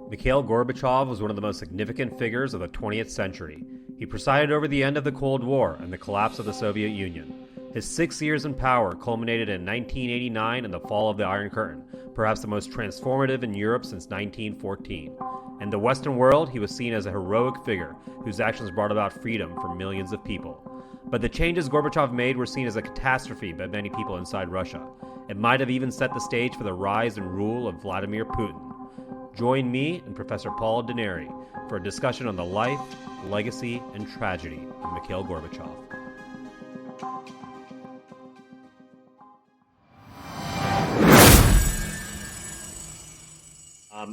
Mikhail Gorbachev was one of the most significant figures of the 20th century. He presided over the end of the Cold War and the collapse of the Soviet Union. His 6 years in power culminated in 1989 and the fall of the Iron Curtain, perhaps the most transformative in Europe since 1914. In the Western world, he was seen as a heroic figure whose actions brought about freedom for millions of people. But the changes Gorbachev made were seen as a catastrophe by many people inside Russia. It might have even set the stage for the rise and rule of Vladimir Putin. Join me and Professor Paul Denary for a discussion on the life, legacy, and tragedy of Mikhail Gorbachev.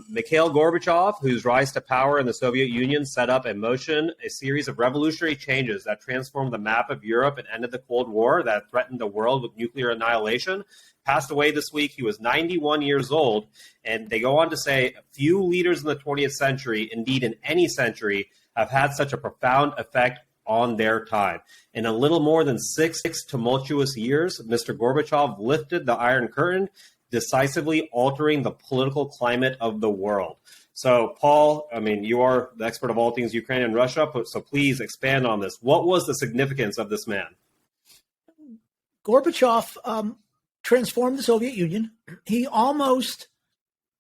Mikhail Gorbachev, whose rise to power in the Soviet Union set up in motion a series of revolutionary changes that transformed the map of Europe and ended the Cold War that threatened the world with nuclear annihilation, passed away this week. He was 91 years old, and they go on to say few leaders in the 20th century, indeed in any century, have had such a profound effect on their time. In a little more than six tumultuous years, Mr. Gorbachev lifted the Iron Curtain, decisively altering the political climate of the world. So, Paul, you are the expert of all things Ukraine and Russia, so please expand on this. What was the significance of this man? Gorbachev transformed the Soviet Union. He almost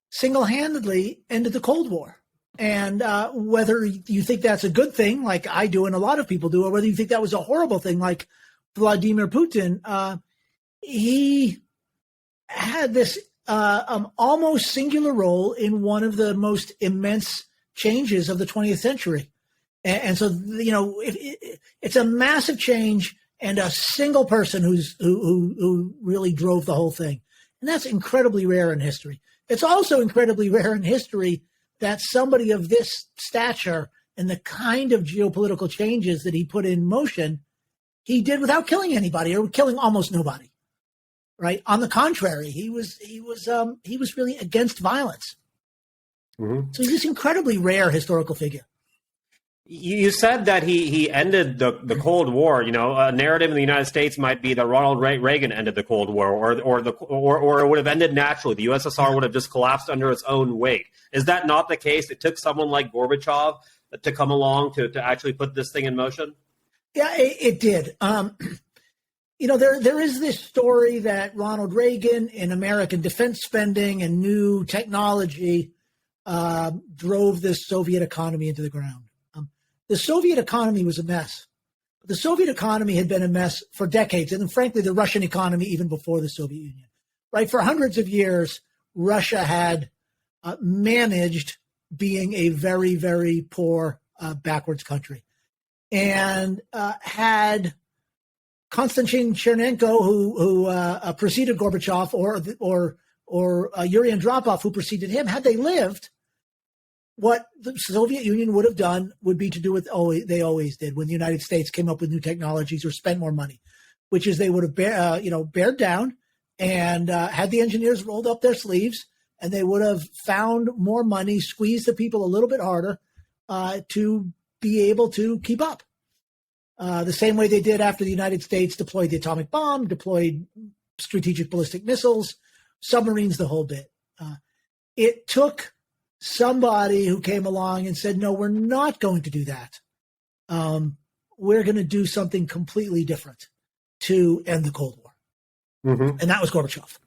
single-handedly ended the Cold War. And whether you think that's a good thing, like I do and a lot of people do, or whether you think that was a horrible thing, like Vladimir Putin, he had this almost singular role in one of the most immense changes of the 20th century. And so, it's a massive change and a single person who really drove the whole thing. And that's incredibly rare in history. It's also incredibly rare in history that somebody of this stature and the kind of geopolitical changes that he put in motion, he did without killing anybody or killing almost nobody. Right. On the contrary, he was really against violence. Mm-hmm. So he's this incredibly rare historical figure. You said that he ended the Cold War. A narrative in the United States might be that Ronald Reagan ended the Cold War, or it would have ended naturally. The USSR would have just collapsed under its own weight. Is that not the case? It took someone like Gorbachev to come along to actually put this thing in motion. Yeah, it did. There is this story that Ronald Reagan in American defense spending and new technology drove this Soviet economy into the ground. The Soviet economy was a mess. The Soviet economy had been a mess for decades, and frankly, the Russian economy even before the Soviet Union. Right, for hundreds of years, Russia had managed being a very, very poor, backwards country, and had Konstantin Chernenko, who preceded Gorbachev, or Yuri Andropov, who preceded him, had they lived, what the Soviet Union would have done would be to do what they always did when the United States came up with new technologies or spent more money, which is they would have bared down and had the engineers rolled up their sleeves, and they would have found more money, squeezed the people a little bit harder to be able to keep up. The same way they did after the United States deployed the atomic bomb, deployed strategic ballistic missiles, submarines, the whole bit. It took somebody who came along and said, no, we're not going to do that. We're going to do something completely different to end the Cold War. Mm-hmm. And that was Gorbachev.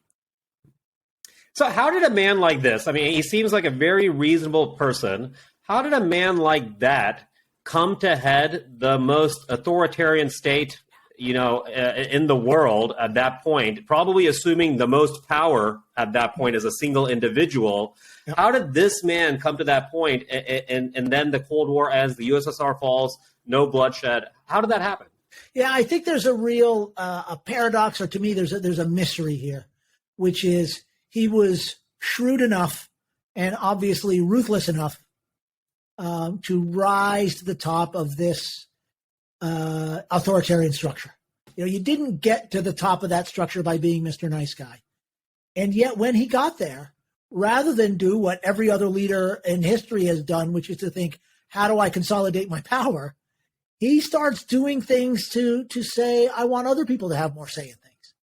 So how did a man like this, he seems like a very reasonable person. How did a man like that come to head the most authoritarian state, in the world at that point, probably assuming the most power at that point as a single individual? Yep. How did this man come to that point, and then the Cold War ends, the USSR falls, no bloodshed? How did that happen? Yeah, I think there's a real a paradox, or to me, there's a mystery here, which is he was shrewd enough and obviously ruthless enough to rise to the top of this authoritarian structure. You didn't get to the top of that structure by being Mr. Nice Guy. And yet when he got there, rather than do what every other leader in history has done, which is to think, how do I consolidate my power? He starts doing things to say, I want other people to have more say in things.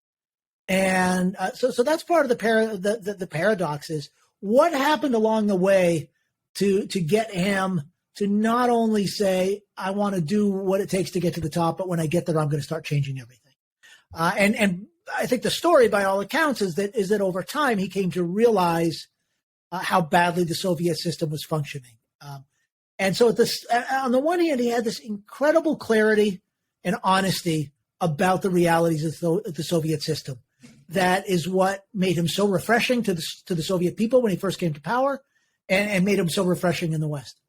And so that's part of the paradox is what happened along the way to get him to not only say, I want to do what it takes to get to the top, but when I get there, I'm going to start changing everything. And I think the story, by all accounts, is that over time he came to realize how badly the Soviet system was functioning. And so on the one hand, he had this incredible clarity and honesty about the realities of the Soviet system. That is what made him so refreshing to the Soviet people when he first came to power, and made him so refreshing in the West.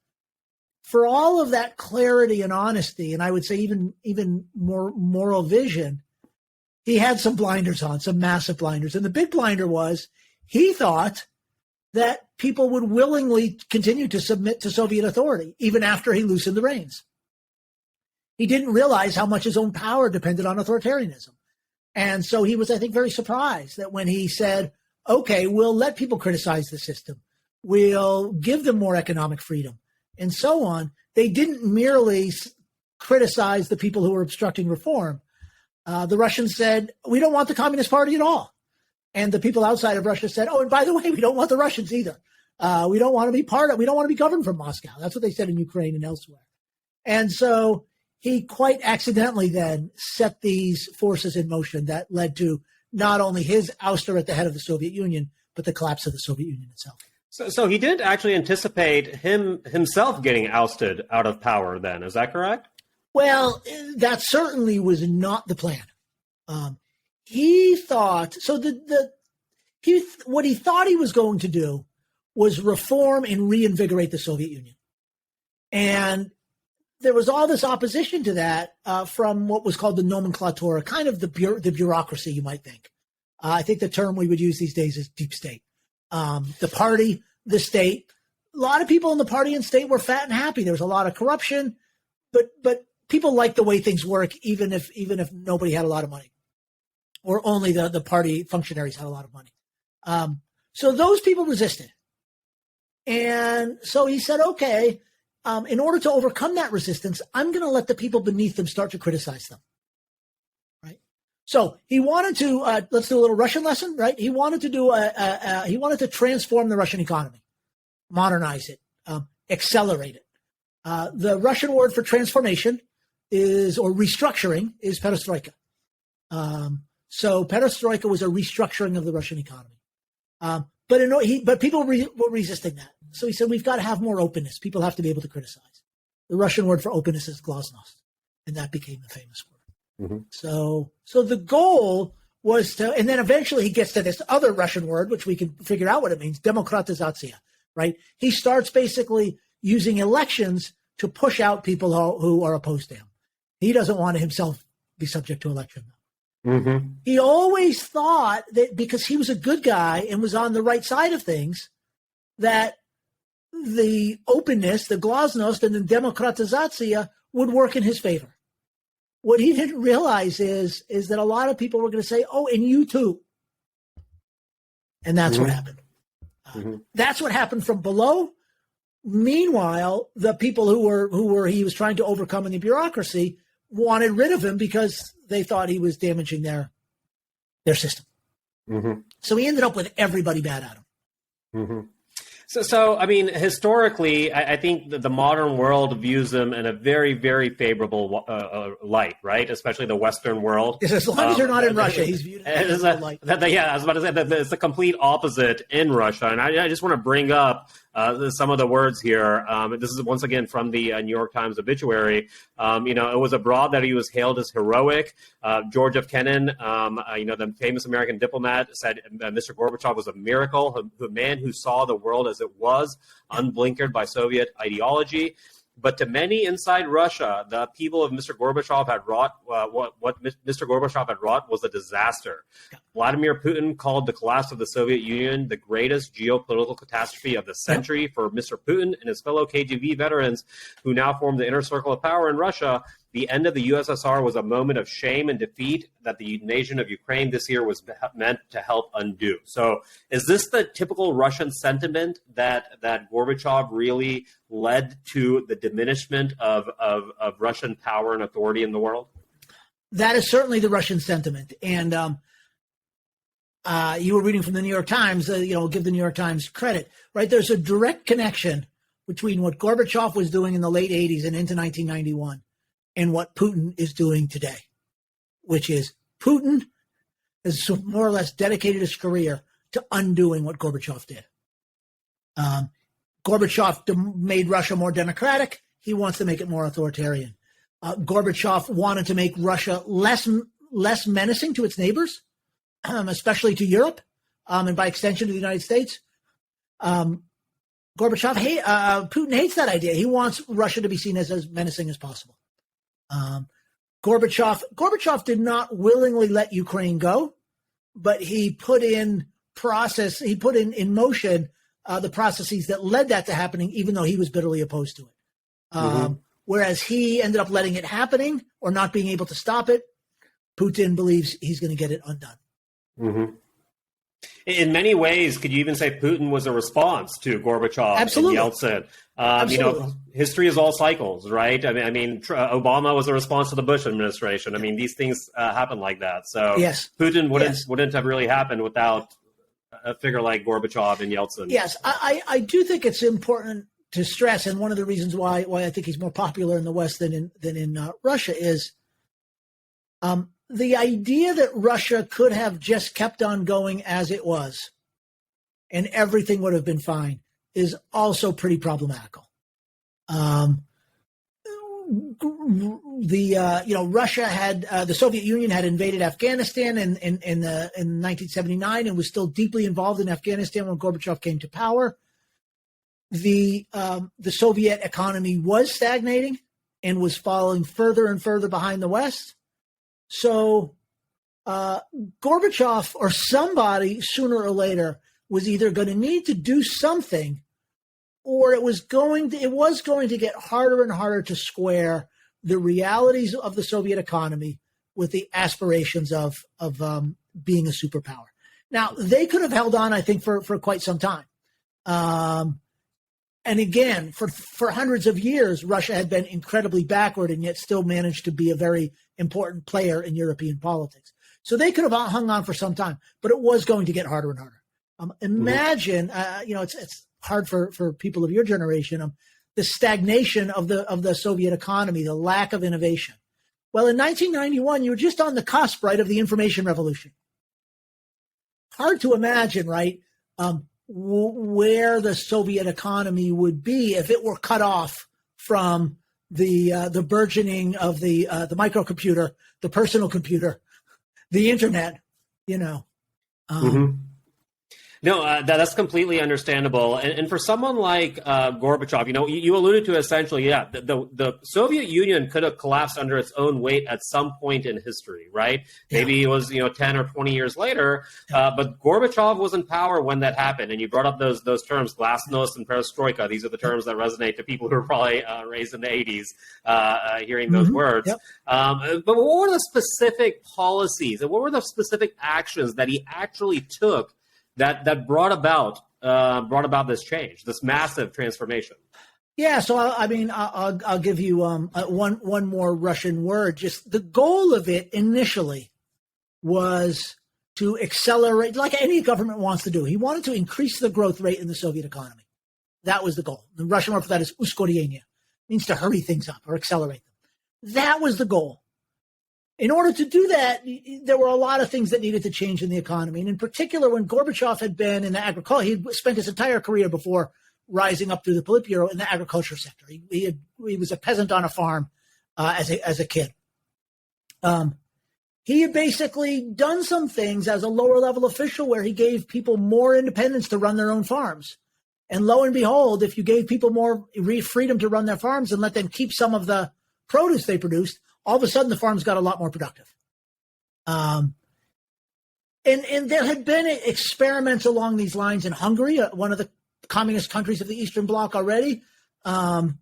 For all of that clarity and honesty, and I would say even more moral vision, he had some blinders on, some massive blinders. And the big blinder was he thought that people would willingly continue to submit to Soviet authority, even after he loosened the reins. He didn't realize how much his own power depended on authoritarianism. And so he was, I think, very surprised that when he said, okay, we'll let people criticize the system, we'll give them more economic freedom, and so on, they didn't merely criticize the people who were obstructing reform. The Russians said, we don't want the Communist Party at all. And the people outside of Russia said, oh, and by the way, we don't want the Russians either. We don't want to be we don't want to be governed from Moscow. That's what they said in Ukraine and elsewhere. And so he quite accidentally then set these forces in motion that led to not only his ouster at the head of the Soviet Union, but the collapse of the Soviet Union itself. So he didn't actually anticipate himself getting ousted out of power then, is that correct? Well, that certainly was not the plan. He thought, so what he thought he was going to do was reform and reinvigorate the Soviet Union. And there was all this opposition to that from what was called the nomenclatura, kind of the bureaucracy, you might think. I think the term we would use these days is deep state. The party, the state. A lot of people in the party and state were fat and happy. There was a lot of corruption, but people liked the way things work, even if nobody had a lot of money, or only the party functionaries had a lot of money. So those people resisted. And so he said, okay, in order to overcome that resistance, I'm going to let the people beneath them start to criticize them. Right. So he wanted to, let's do a little Russian lesson, right? He wanted to he wanted to transform the Russian economy, modernize it, accelerate it. The Russian word for transformation or restructuring is perestroika. So perestroika was a restructuring of the Russian economy. But people were resisting that. So he said, we've got to have more openness. People have to be able to criticize. The Russian word for openness is glasnost, and that became the famous word. Mm-hmm. So the goal was to, and then eventually he gets to this other Russian word, which we can figure out what it means, demokratizatsiya, right? He starts basically using elections to push out people who are opposed to him. He doesn't want to himself be subject to election. Mm-hmm. He always thought that because he was a good guy and was on the right side of things, that the openness, the glasnost, and the demokratizatsiya would work in his favor. What he didn't realize is that a lot of people were going to say, oh, and you too. And that's what happened. That's what happened from below. Meanwhile, the people who he was trying to overcome in the bureaucracy wanted rid of him because they thought he was damaging their system. Mm-hmm. So he ended up with everybody bad at him. Mm-hmm. So I mean, historically, I think that the modern world views them in a very, very favorable light, right? Especially the Western world. Yes, as long as you're not in Russia, he's viewed in a light. Yeah, I was about to say that it's the complete opposite in Russia. And I just want to bring up some of the words here. This is once again from the New York Times obituary. It was abroad that he was hailed as heroic. George F. Kennan, the famous American diplomat, said Mr. Gorbachev was a miracle, a man who saw the world as it was, unblinkered by Soviet ideology. But to many inside Russia, the people of Mr. Gorbachev had wrought what Mr. Gorbachev had wrought was a disaster. Vladimir Putin called the collapse of the Soviet Union the greatest geopolitical catastrophe of the century. For Mr. Putin and his fellow KGB veterans who now form the inner circle of power in Russia, the end of the USSR was a moment of shame and defeat that the nation of Ukraine this year was meant to help undo. So is this the typical Russian sentiment that Gorbachev really led to the diminishment of Russian power and authority in the world? That is certainly the Russian sentiment. And you were reading from the New York Times, give the New York Times credit, right? There's a direct connection between what Gorbachev was doing in the late 80s and into 1991 and what Putin is doing today, which is Putin has more or less dedicated his career to undoing what Gorbachev did. Gorbachev made Russia more democratic. He wants to make it more authoritarian. Gorbachev wanted to make Russia less menacing to its neighbors, especially to Europe, and by extension to the United States. Putin hates that idea. He wants Russia to be seen as menacing as possible. Gorbachev did not willingly let Ukraine go, but he put in motion the processes that led that to happening, even though he was bitterly opposed to it. Whereas he ended up letting it happening or not being able to stop it, Putin believes he's going to get it undone. Mm-hmm. In many ways, could you even say Putin was a response to Gorbachev Absolutely. and Yeltsin? History is all cycles, right? Obama was a response to the Bush administration. These things happen like that. So yes. Putin wouldn't have really happened without a figure like Gorbachev and Yeltsin. Yes, I do think it's important to stress, and one of the reasons why I think he's more popular in the West than in Russia is the idea that Russia could have just kept on going as it was and everything would have been fine is also pretty problematical. Russia had the Soviet Union had invaded Afghanistan in 1979 and was still deeply involved in Afghanistan when Gorbachev came to power. The Soviet economy was stagnating and was falling further and further behind the West. So Gorbachev or somebody sooner or later was either going to need to do something, or it was going to get harder and harder to square the realities of the Soviet economy with the aspirations of being a superpower. Now, they could have held on, I think, for quite some time. And again, for hundreds of years, Russia had been incredibly backward and yet still managed to be a very important player in European politics. So they could have hung on for some time, but it was going to get harder and harder. Imagine, it's hard for people of your generation, the stagnation of the Soviet economy, the lack of innovation. Well, in 1991, you were just on the cusp, right, of the information revolution. Hard to imagine, right, where the Soviet economy would be if it were cut off from the burgeoning of the microcomputer, the personal computer, the internet, No, that's completely understandable. And for someone like Gorbachev, you alluded to essentially, the Soviet Union could have collapsed under its own weight at some point in history, right? Maybe it was, 10 or 20 years later, but Gorbachev was in power when that happened. And you brought up those terms, glasnost and perestroika. These are the terms that resonate to people who were probably raised in the 80s, hearing those words. Yep. But what were the specific policies and what were the specific actions that he actually took that brought about this change, this massive transformation? Yeah, so I'll give you one more Russian word. Just the goal of it initially was to accelerate, like any government wants to do. He wanted to increase the growth rate in the Soviet economy. That was the goal. The Russian word for that is uskorienie, means to hurry things up or accelerate them. That was the goal. In order to do that, there were a lot of things that needed to change in the economy. And in particular, when Gorbachev had been in the agriculture, he spent his entire career before rising up through the Politburo in the agriculture sector. He was a peasant on a farm as a kid. He had basically done some things as a lower level official where he gave people more independence to run their own farms. And lo and behold, if you gave people more freedom to run their farms and let them keep some of the produce they produced, all of a sudden the farms got a lot more productive. And there had been experiments along these lines in Hungary, one of the communist countries of the Eastern Bloc already. And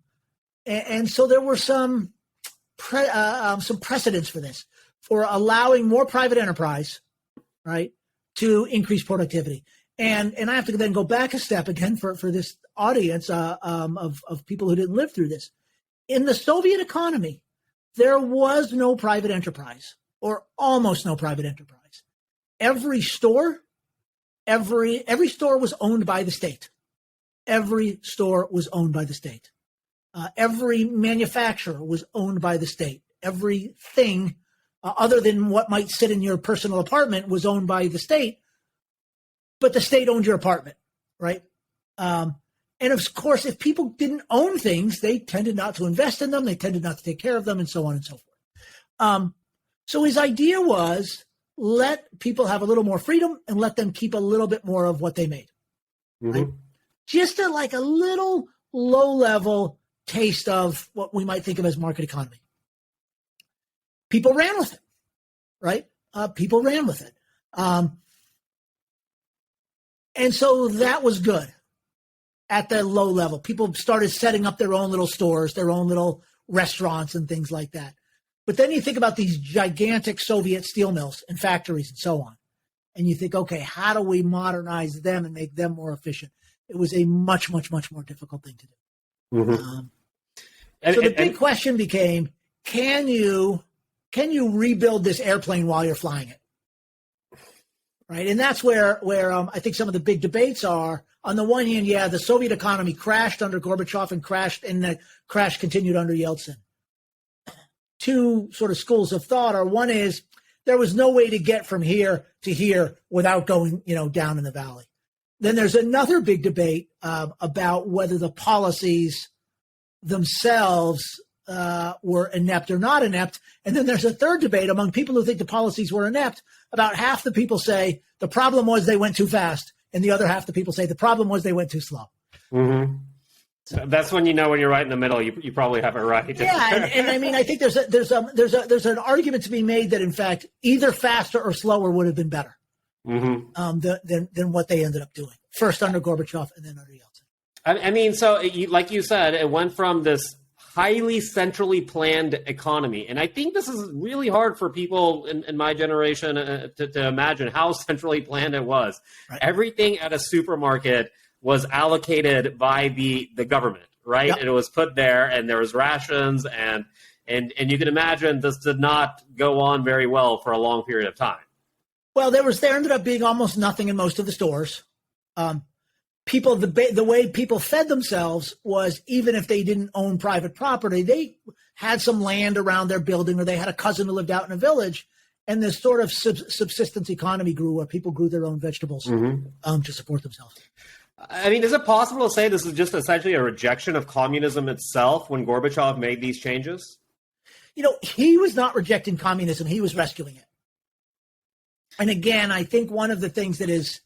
so there were some precedents for this, for allowing more private enterprise, right, to increase productivity. And I have to then go back a step again for this audience of people who didn't live through this. In the Soviet economy, there was no private enterprise, or almost no private enterprise. Every store every store was owned by the state. Every store was owned by the state. Every manufacturer was owned by the state. Everything other than what might sit in your personal apartment was owned by the state, but the state owned your apartment, right? And of course, if people didn't own things, they tended not to invest in them. They tended not to take care of them, and so on and so forth. So his idea was let people have a little more freedom and let them keep a little bit more of what they made. Mm-hmm. Right? Just like a little low-level taste of what we might think of as market economy. People ran with it, right? People ran with it. And so that was good at the low level. People started setting up their own little stores, their own little restaurants and things like that. But then you think about these gigantic Soviet steel mills and factories and so on. And you think, okay, how do we modernize them and make them more efficient? It was a much, much, much more difficult thing to do. Mm-hmm. So the big question became, can you rebuild this airplane while you're flying it? Right. And that's where I think some of the big debates are. On the one hand, yeah, the Soviet economy crashed under Gorbachev and the crash continued under Yeltsin. Two sort of schools of thought are, one is there was no way to get from here to here without going, down in the valley. Then there's another big debate about whether the policies themselves were inept or not inept. And then there's a third debate among people who think the policies were inept. About half the people say the problem was they went too fast, and the other half the people say the problem was they went too slow. Mm-hmm. So that's when when you're right in the middle, you probably have it right. Yeah, and I mean, I think there's an argument to be made that in fact either faster or slower would have been better than what they ended up doing. First under Gorbachev and then under Yeltsin. I mean, so like you said, it went from this highly centrally planned economy. And I think this is really hard for people in my generation to imagine how centrally planned it was. Right. Everything at a supermarket was allocated by the government, right? Yep. And it was put there, and there was rations, and you can imagine this did not go on very well for a long period of time. Well, there ended up being almost nothing in most of the stores. People, the way people fed themselves was, even if they didn't own private property, they had some land around their building, or they had a cousin who lived out in a village, and this sort of subsistence economy grew, where people grew their own vegetables to support themselves. I mean, is it possible to say this is just essentially a rejection of communism itself when Gorbachev made these changes? He was not rejecting communism. He was rescuing it. And again, I think one of the things that is,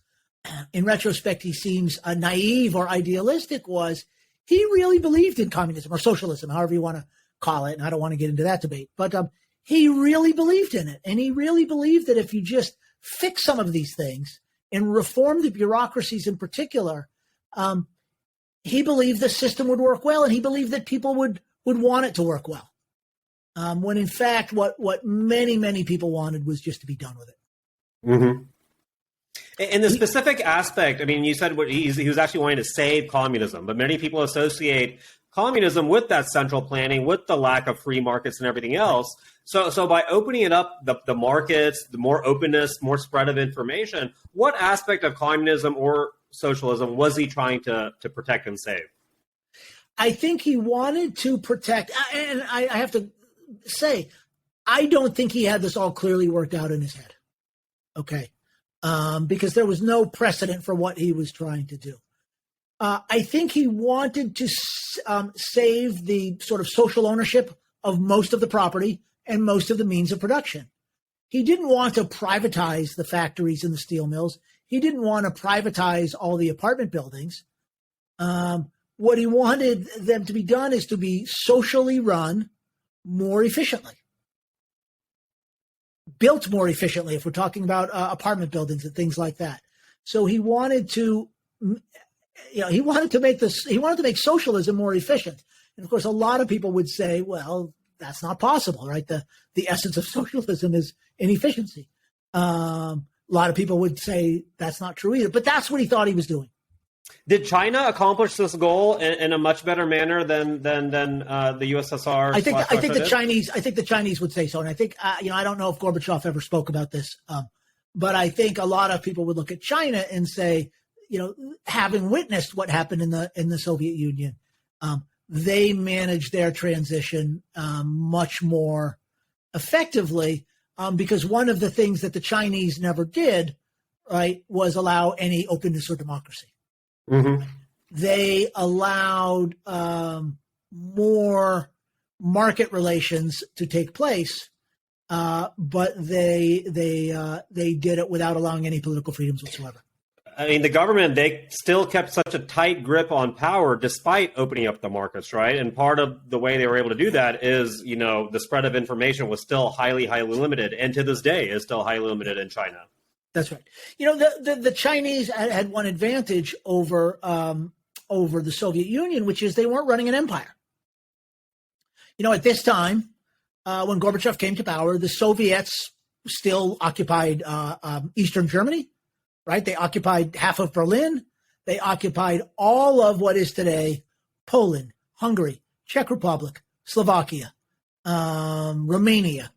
in retrospect, he seems naive or idealistic, was he really believed in communism or socialism, however you want to call it. And I don't want to get into that debate, but he really believed in it. And he really believed that if you just fix some of these things and reform the bureaucracies in particular, he believed the system would work well, and he believed that people would want it to work well. When in fact, what many, many people wanted was just to be done with it. Mm-hmm. In the specific aspect, I mean, you said he was actually wanting to save communism, but many people associate communism with that central planning, with the lack of free markets and everything else. So by opening it up, the markets, the more openness, more spread of information, what aspect of communism or socialism was he trying to protect and save? I think he wanted to protect, and I have to say, I don't think he had this all clearly worked out in his head. Okay. Because there was no precedent for what he was trying to do. I think he wanted to save the sort of social ownership of most of the property and most of the means of production. He didn't want to privatize the factories and the steel mills. He didn't want to privatize all the apartment buildings. What he wanted them to be done is to be socially run more efficiently. Built more efficiently, if we're talking about apartment buildings and things like that. So he wanted to, he wanted to make socialism more efficient. And of course, a lot of people would say, well, that's not possible, right? The essence of socialism is inefficiency. A lot of people would say that's not true either, but that's what he thought he was doing. Did China accomplish this goal in a much better manner than the USSR? I think the Chinese would say so, and I think I don't know if Gorbachev ever spoke about this But I think a lot of people would look at China and say, having witnessed what happened in the Soviet Union, they managed their transition much more effectively because one of the things that the Chinese never did, right, was allow any openness or democracy. Mm-hmm. They allowed more market relations to take place, but they did it without allowing any political freedoms whatsoever. I mean, the government, they still kept such a tight grip on power despite opening up the markets, right? And part of the way they were able to do that is, the spread of information was still highly, highly limited, and to this day is still highly limited in China. That's right. The Chinese had one advantage over the Soviet Union, which is they weren't running an empire. At this time, when Gorbachev came to power, the Soviets still occupied Eastern Germany. Right? They occupied half of Berlin. They occupied all of what is today Poland, Hungary, Czech Republic, Slovakia, Romania,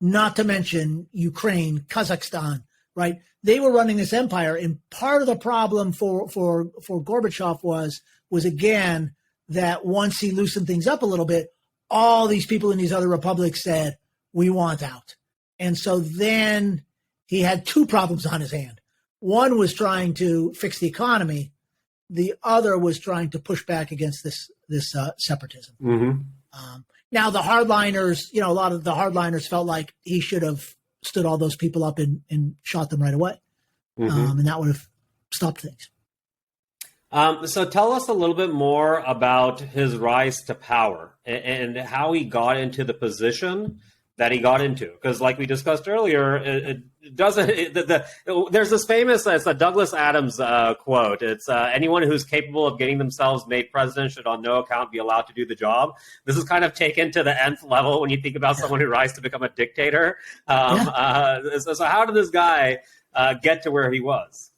not to mention Ukraine, Kazakhstan, right? They were running this empire. And part of the problem for Gorbachev was again, that once he loosened things up a little bit, all these people in these other republics said, we want out. And so then he had two problems on his hand. One was trying to fix the economy. The other was trying to push back against this separatism. Mm-hmm. Now, the hardliners, a lot of the hardliners felt like he should have stood all those people up and shot them right away. Mm-hmm. And that would have stopped things. So tell us a little bit more about his rise to power and how he got into the position that he got into, because like we discussed earlier, there's this famous, it's a Douglas Adams quote. It's anyone who's capable of getting themselves made president should on no account be allowed to do the job. This is kind of taken to the nth level when you think about someone who rises to become a dictator. So how did this guy get to where he was?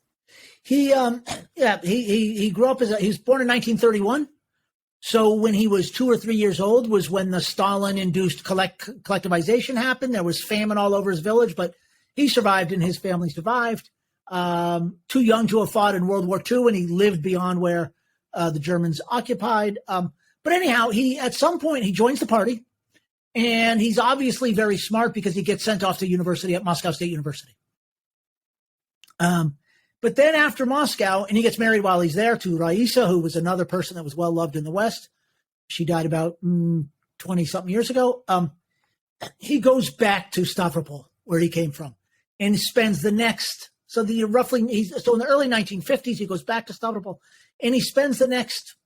He grew up he was born in 1931. So when he was 2 or 3 years old was when the Stalin-induced collectivization happened. There was famine all over his village, but he survived and his family survived. Too young to have fought in World War II, and he lived beyond where the Germans occupied. But anyhow, at some point he joins the party, and he's obviously very smart because he gets sent off to university at Moscow State University. But then after Moscow, and he gets married while he's there to Raisa, who was another person that was well loved in the West. She died about 20-something years ago. He goes back to Stavropol, where he came from, and spends the next, so in the early 1950s, he goes back to Stavropol, and he spends the next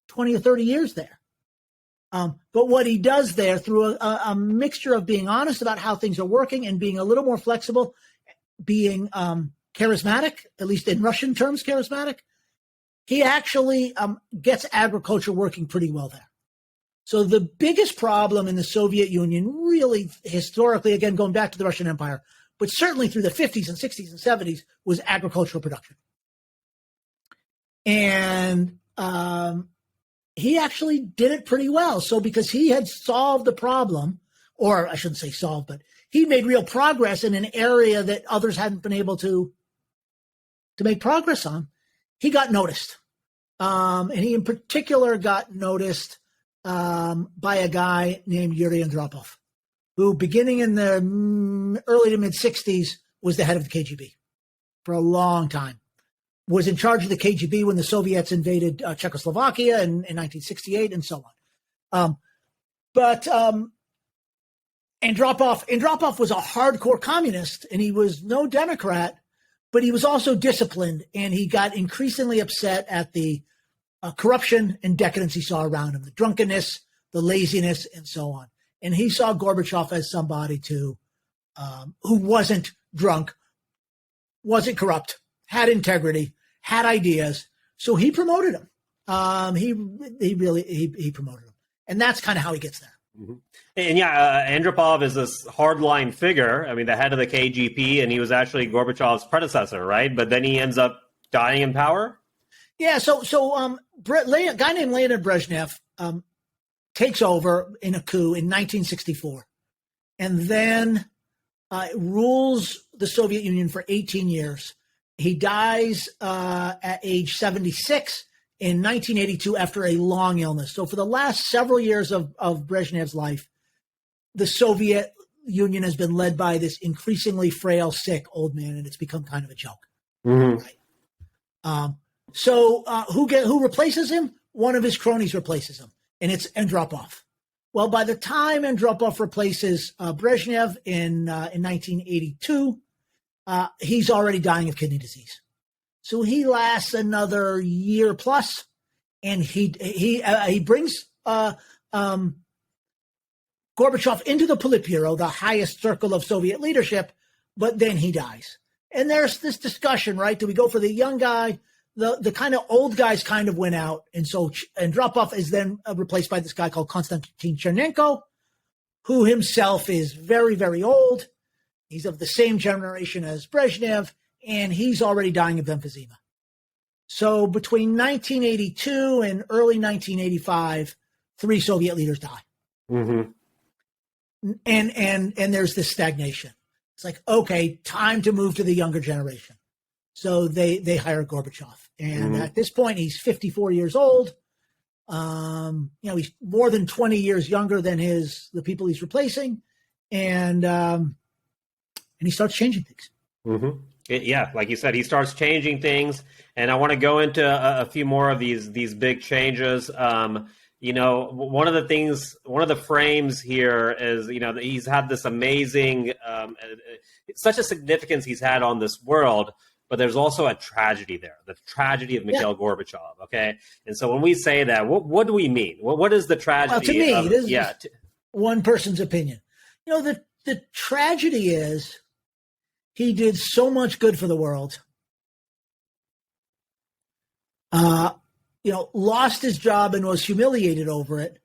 20 or 30 years there. But what he does there, through a mixture of being honest about how things are working and being a little more flexible, being charismatic, at least in Russian terms, charismatic, he actually gets agriculture working pretty well there. So the biggest problem in the Soviet Union, really historically, again, going back to the Russian Empire, but certainly through the 50s and 60s and 70s, was agricultural production. And he actually did it pretty well. So because he had solved the problem, or I shouldn't say solved, but he made real progress in an area that others hadn't been able to make progress on, he got noticed. And he in particular got noticed by a guy named Yuri Andropov, who beginning in the early to mid 60s was the head of the KGB for a long time, was in charge of the KGB when the Soviets invaded Czechoslovakia in 1968 and so on. But Andropov was a hardcore communist, and he was no Democrat, but he was also disciplined, and he got increasingly upset at the corruption and decadence he saw around him, the drunkenness, the laziness, and so on. And he saw Gorbachev as somebody who wasn't drunk, wasn't corrupt, had integrity, had ideas. So he promoted him. He promoted him, and that's kind of how he gets there. Mm-hmm. And Andropov is this hardline figure. I mean, the head of the KGB, and he was actually Gorbachev's predecessor, right? But then he ends up dying in power. Yeah. So a guy named Leonid Brezhnev takes over in a coup in 1964, and then rules the Soviet Union for 18 years. He dies at age 76 in 1982 after a long illness. So for the last several years of Brezhnev's life, the Soviet Union has been led by this increasingly frail, sick old man, and it's become kind of a joke. Mm-hmm. Right? So who replaces him? One of his cronies replaces him, and it's Andropov. Well, by the time Andropov replaces Brezhnev in 1982, he's already dying of kidney disease. So he lasts another year plus, and he brings Gorbachev into the Politburo, the highest circle of Soviet leadership, but then he dies. And there's this discussion, right? Do we go for the young guy? The kind of old guys kind of went out, and so Andropov is then replaced by this guy called Konstantin Chernenko, who himself is very, very old. He's of the same generation as Brezhnev, and he's already dying of emphysema. So between 1982 and early 1985, 3 Soviet leaders die. Mm-hmm. And there's this stagnation. It's like, okay, time to move to the younger generation. So they hire Gorbachev. And at this point, he's 54 years old. He's more than 20 years younger than the people he's replacing. And he starts changing things. Mm-hmm. Yeah, like you said, he starts changing things. And I want to go into a few more of these big changes. One of the frames here is, he's had this amazing, such a significance he's had on this world, but there's also a tragedy there, the tragedy of Mikhail Gorbachev, okay? And so when we say that, what do we mean? What is the tragedy? Well, to me, this is one person's opinion. The tragedy is he did so much good for the world, lost his job and was humiliated over it.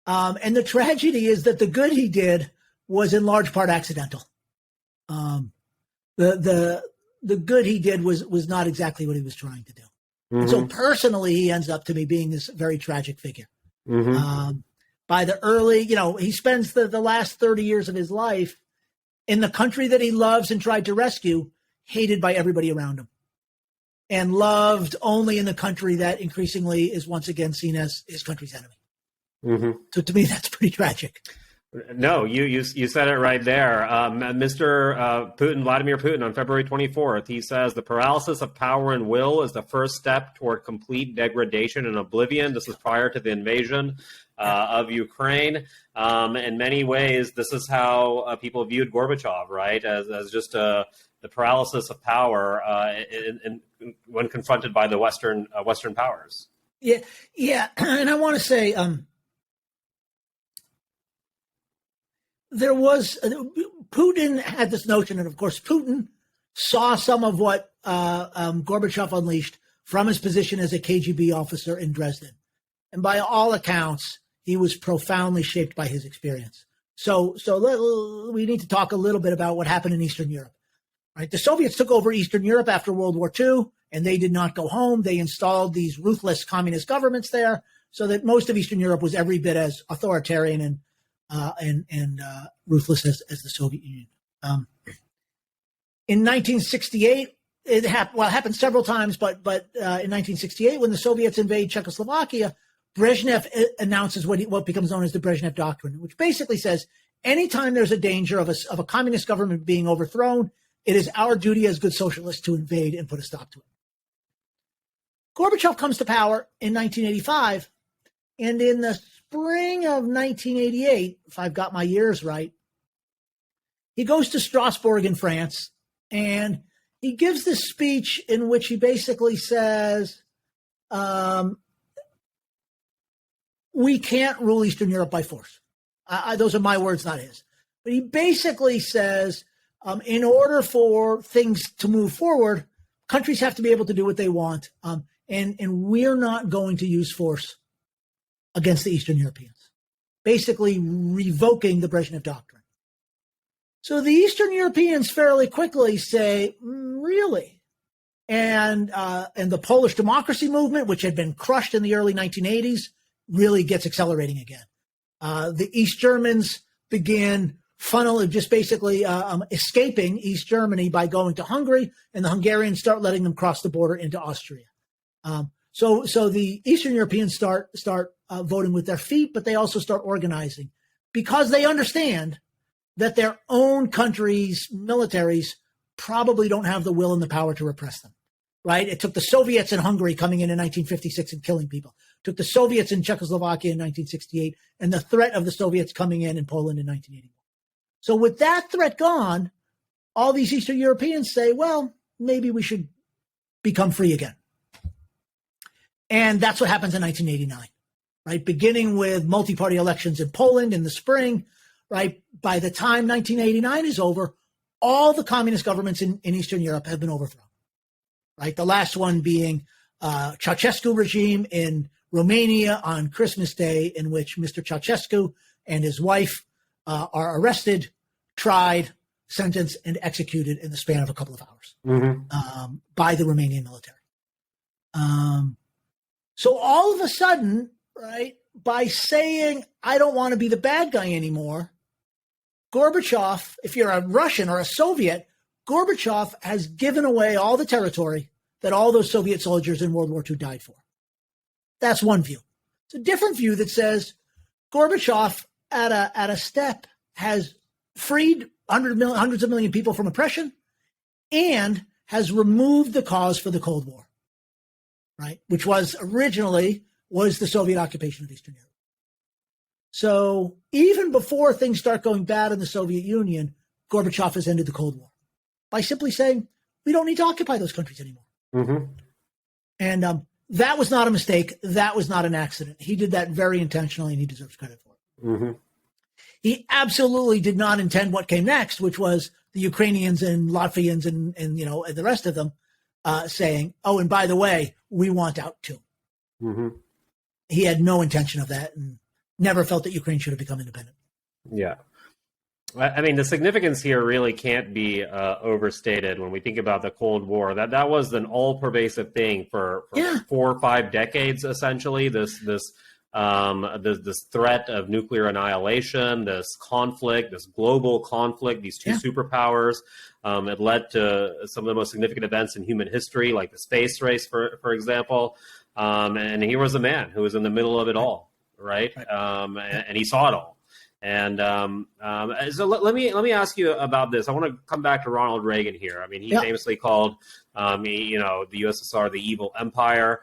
And the tragedy is that the good he did was in large part accidental. The good he did was not exactly what he was trying to do. Mm-hmm. And so personally, he ends up to me being this very tragic figure. Mm-hmm. By the early, he spends the last 30 years of his life in the country that he loves and tried to rescue, hated by everybody around him, and loved only in the country that increasingly is once again seen as his country's enemy. Mm-hmm. So to me, that's pretty tragic. No, you said it right there. Mr. Vladimir Putin, on February 24th, he says the paralysis of power and will is the first step toward complete degradation and oblivion. This is prior to the invasion of Ukraine. In many ways, this is how people viewed Gorbachev, right, as just the paralysis of power when confronted by the Western powers. Yeah, and I want to say. Putin had this notion, and of course, Putin saw some of what Gorbachev unleashed from his position as a KGB officer in Dresden. And by all accounts, he was profoundly shaped by his experience. So we need to talk a little bit about what happened in Eastern Europe. Right? The Soviets took over Eastern Europe after World War II, and they did not go home. They installed these ruthless communist governments there, so that most of Eastern Europe was every bit as authoritarian and ruthless as the Soviet Union. In 1968, it happened several times, but in 1968, when the Soviets invade Czechoslovakia, Brezhnev announces what becomes known as the Brezhnev Doctrine, which basically says anytime there's a danger of a communist government being overthrown, it is our duty as good socialists to invade and put a stop to it. Gorbachev comes to power in 1985, and in the spring of 1988, if I've got my years right, he goes to Strasbourg in France, and he gives this speech in which he basically says, we can't rule Eastern Europe by force. Those are my words, not his. But he basically says, in order for things to move forward, countries have to be able to do what they want, and we're not going to use force against the Eastern Europeans, basically revoking the Brezhnev Doctrine. So the Eastern Europeans fairly quickly say, really? And the Polish democracy movement, which had been crushed in the early 1980s, really gets accelerating again. The East Germans begin just basically escaping East Germany by going to Hungary, and the Hungarians start letting them cross the border into Austria. So the Eastern Europeans start voting with their feet, but they also start organizing because they understand that their own countries' militaries probably don't have the will and the power to repress them, right? It took the Soviets in Hungary coming in 1956 and killing people. It took the Soviets in Czechoslovakia in 1968 and the threat of the Soviets coming in Poland in 1981. So with that threat gone, all these Eastern Europeans say, well, maybe we should become free again. And that's what happens in 1989, right? Beginning with multi-party elections in Poland in the spring, right? By the time 1989 is over, all the communist governments in Eastern Europe have been overthrown, right? The last one being Ceausescu regime in Romania on Christmas Day, in which Mr. Ceausescu and his wife are arrested, tried, sentenced, and executed in the span of a couple of hours by the Romanian military. So all of a sudden, right, by saying, I don't want to be the bad guy anymore, Gorbachev, if you're a Russian or a Soviet, Gorbachev has given away all the territory that all those Soviet soldiers in World War II died for. That's one view. It's a different view that says Gorbachev, at a step, has freed hundreds of million people from oppression and has removed the cause for the Cold War, right? Which was originally the Soviet occupation of Eastern Europe. So even before things start going bad in the Soviet Union, Gorbachev has ended the Cold War by simply saying, we don't need to occupy those countries anymore. And that was not a mistake. That was not an accident. He did that very intentionally, and he deserves credit for it. He absolutely did not intend what came next, which was the Ukrainians and Latvians and the rest of them saying, oh, and by the way, we want out too. He had no intention of that and never felt that Ukraine should have become independent. Yeah. I mean, the significance here really can't be overstated when we think about the Cold War. That was an all-pervasive thing for 4 or 5 decades, essentially. This threat of nuclear annihilation, this conflict, this global conflict, these two superpowers. It led to some of the most significant events in human history, like the space race, for example. And he was a man who was in the middle of it all, right? And he saw it all. And so let me ask you about this. I want to come back to Ronald Reagan here. I mean, he famously called the USSR the evil empire.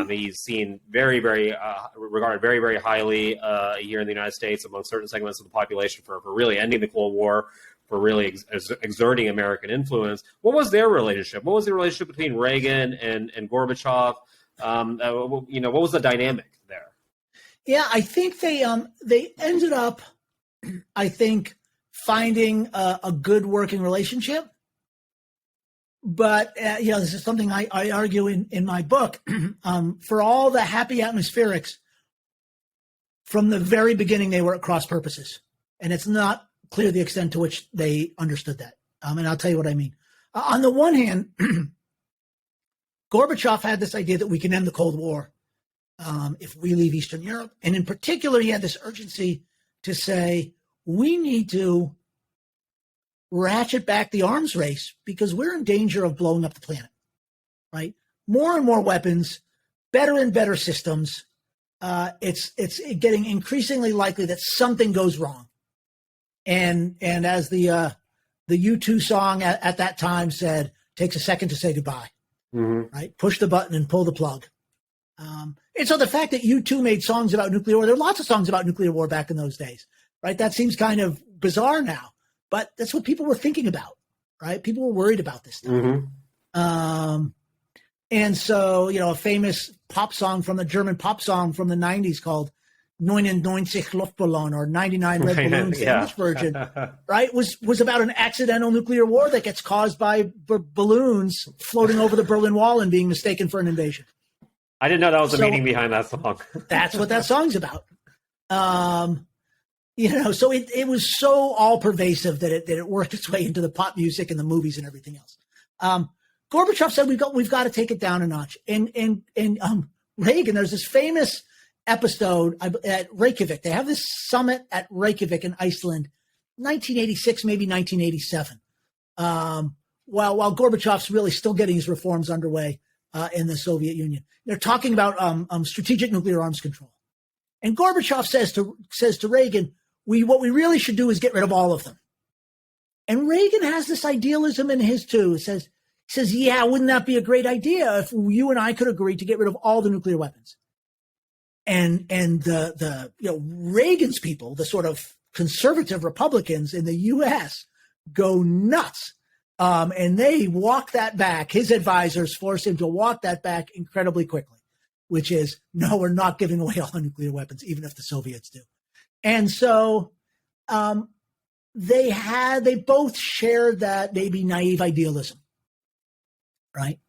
He's seen regarded very, very highly here in the United States among certain segments of the population for really ending the Cold War, for really exerting American influence. What was their relationship? What was the relationship between Reagan and Gorbachev? What was the dynamic there? Yeah, I think they ended up, I think, finding a good working relationship. But, this is something I argue in my book. For all the happy atmospherics, from the very beginning, they were at cross purposes. And it's not clear the extent to which they understood that. And I'll tell you what I mean. On the one hand, Gorbachev had this idea that we can end the Cold War if we leave Eastern Europe. And in particular, he had this urgency to say, we need to ratchet back the arms race because we're in danger of blowing up the planet, right? More and more weapons, better and better systems. It's getting increasingly likely that something goes wrong. And as the U2 song at that time said, takes a second to say goodbye, right? Push the button and pull the plug. And so the fact that U2 made songs about nuclear war, there are lots of songs about nuclear war back in those days, right? That seems kind of bizarre now, but that's what people were thinking about, right? People were worried about this stuff. And so, a famous pop song from the German pop song from the 90s called 99 Luftballon or 99 Red Balloons, the English version, right, was about an accidental nuclear war that gets caused by balloons floating over the Berlin Wall and being mistaken for an invasion. I didn't know that was the meaning behind that song. That's what that song's about. So it was so all pervasive that it worked its way into the pop music and the movies and everything else. Gorbachev said we've got to take it down a notch. And Reagan, there's this famous episode at Reykjavik. They have this summit at Reykjavik in Iceland 1986, maybe 1987, while Gorbachev's really still getting his reforms underway in the Soviet Union. They're talking about strategic nuclear arms control. And Gorbachev says to Reagan, what we really should do is get rid of all of them. And Reagan has this idealism in his too. He says, yeah, wouldn't that be a great idea if you and I could agree to get rid of all the nuclear weapons? And the Reagan's people, the sort of conservative Republicans in the U.S., go nuts. And they walk that back. His advisors force him to walk that back incredibly quickly, which is, no, we're not giving away all the nuclear weapons, even if the Soviets do. And so they both shared that maybe naive idealism, right?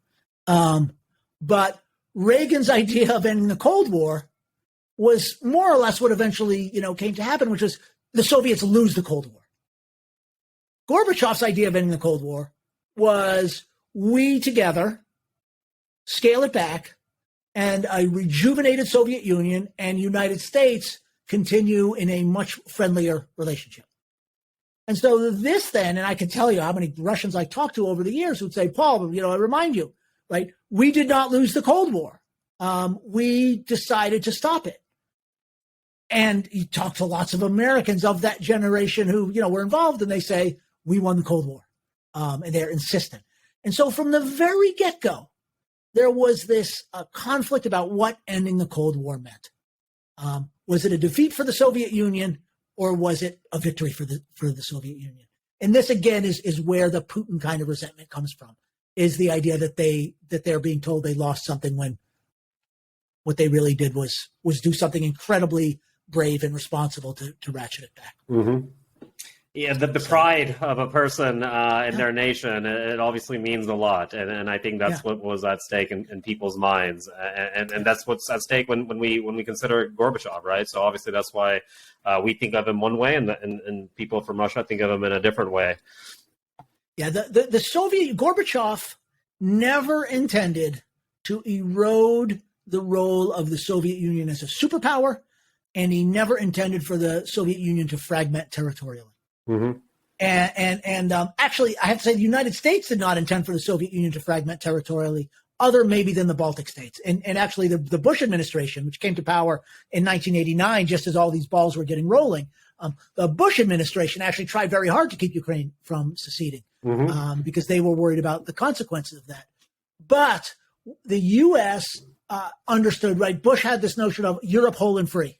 But Reagan's idea of ending the Cold War was more or less what eventually, came to happen, which was the Soviets lose the Cold War. Gorbachev's idea of ending the Cold War was we together scale it back and a rejuvenated Soviet Union and United States continue in a much friendlier relationship. And so this then, and I can tell you how many Russians I talked to over the years would say, Paul, I remind you, right? We did not lose the Cold War. We decided to stop it. And you talk to lots of Americans of that generation who, were involved, and they say, we won the Cold War. And they're insistent. And so from the very get-go, there was this conflict about what ending the Cold War meant. Was it a defeat for the Soviet Union, or was it a victory for the Soviet Union? And this, again, is where the Putin kind of resentment comes from, is the idea that they're being told they lost something when what they really did was do something incredibly brave and responsible to ratchet it back. Mm-hmm. Yeah, the pride of a person in their nation, it obviously means a lot. And I think that's what was at stake in people's minds. And that's what's at stake when we consider Gorbachev, right? So obviously that's why we think of him one way and people from Russia think of him in a different way. Yeah, the Soviet Gorbachev never intended to erode the role of the Soviet Union as a superpower, and he never intended for the Soviet Union to fragment territorially. Mm-hmm. And actually, I have to say, the United States did not intend for the Soviet Union to fragment territorially, other maybe than the Baltic states. And actually, the Bush administration, which came to power in 1989, just as all these balls were getting rolling, the Bush administration actually tried very hard to keep Ukraine from seceding, because they were worried about the consequences of that. But the U.S. Understood, right? Bush had this notion of Europe whole and free.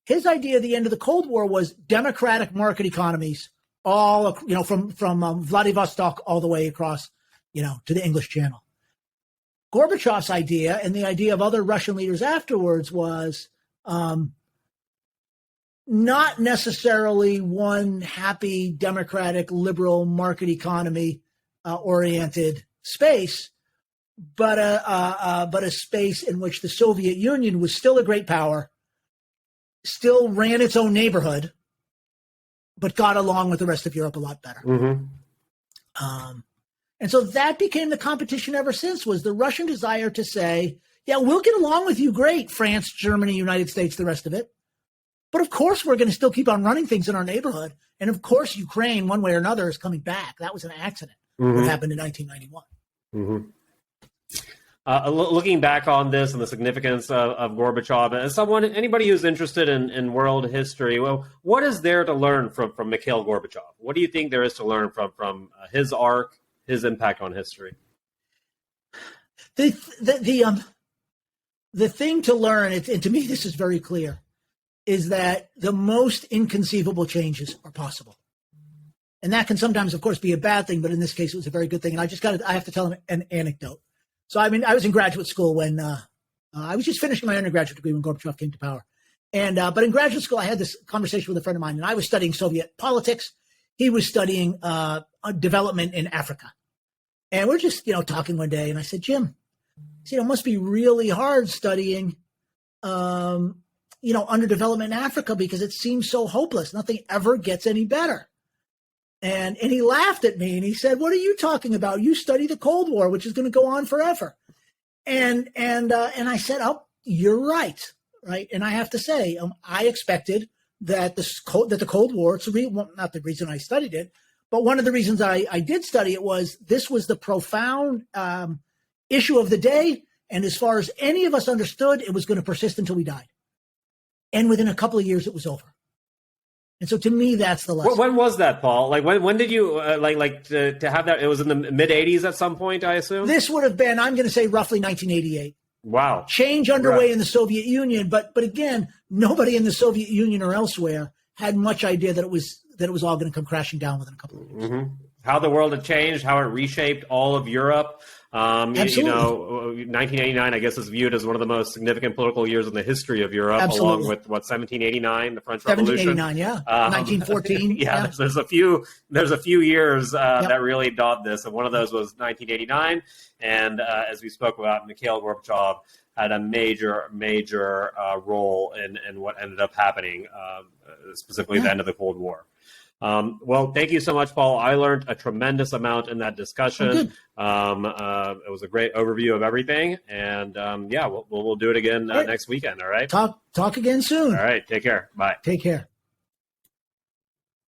His idea at the end of the Cold War was democratic market economies, all, from Vladivostok all the way across, to the English Channel. Gorbachev's idea, and the idea of other Russian leaders afterwards, was not necessarily one happy, democratic, liberal market economy oriented space, but a space in which the Soviet Union was still a great power, still ran its own neighborhood, but got along with the rest of Europe a lot better. Mm-hmm. And so that became the competition ever since, was the Russian desire to say, yeah, we'll get along with you great, France, Germany, United States, the rest of it. But of course, we're going to still keep on running things in our neighborhood. And of course, Ukraine, one way or another, is coming back. That was an accident. What happened in 1991. Mm-hmm. Looking back on this and the significance of Gorbachev, as anybody who's interested in world history, well, what is there to learn from Mikhail Gorbachev? What do you think there is to learn from his arc, his impact on history? The thing to learn, and to me this is very clear, is that the most inconceivable changes are possible. And that can sometimes, of course, be a bad thing, but in this case, it was a very good thing. And I have to tell an anecdote. So, I was in graduate school when I was just finishing my undergraduate degree when Gorbachev came to power. But in graduate school, I had this conversation with a friend of mine, and I was studying Soviet politics. He was studying development in Africa. And we're just, talking one day, and I said, Jim, it must be really hard studying, underdevelopment in Africa, because it seems so hopeless. Nothing ever gets any better. And he laughed at me and he said, what are you talking about? You study the Cold War, which is going to go on forever. And I said, oh, you're right. Right. And I have to say, I expected that the Cold War, it's not the reason I studied it, but one of the reasons I did study it was this was the profound issue of the day. And as far as any of us understood, it was going to persist until we died. And within a couple of years, it was over. And so to me, that's the lesson. When was that, Paul? Like when did you to have that? It was in the mid 80s at some point, I assume? This would have been, I'm going to say, roughly 1988. Wow. Change underway in the Soviet Union. But again, nobody in the Soviet Union or elsewhere had much idea that it was all going to come crashing down within a couple of years. Mm-hmm. How the world had changed, how it reshaped all of Europe. Absolutely. 1989, I guess, is viewed as one of the most significant political years in the history of Europe, Absolutely. along with 1789, the French Revolution. 1789, yeah. 1914. Yeah, there's a few years that really dawned this, and one of those was 1989. And as we spoke about, Mikhail Gorbachev had a major role in what ended up happening, specifically the end of the Cold War. Well, thank you so much, Paul. I learned a tremendous amount in that discussion. It was a great overview of everything, and we'll do it again next weekend. All right. Talk again soon. All right. Take care. Bye. Take care.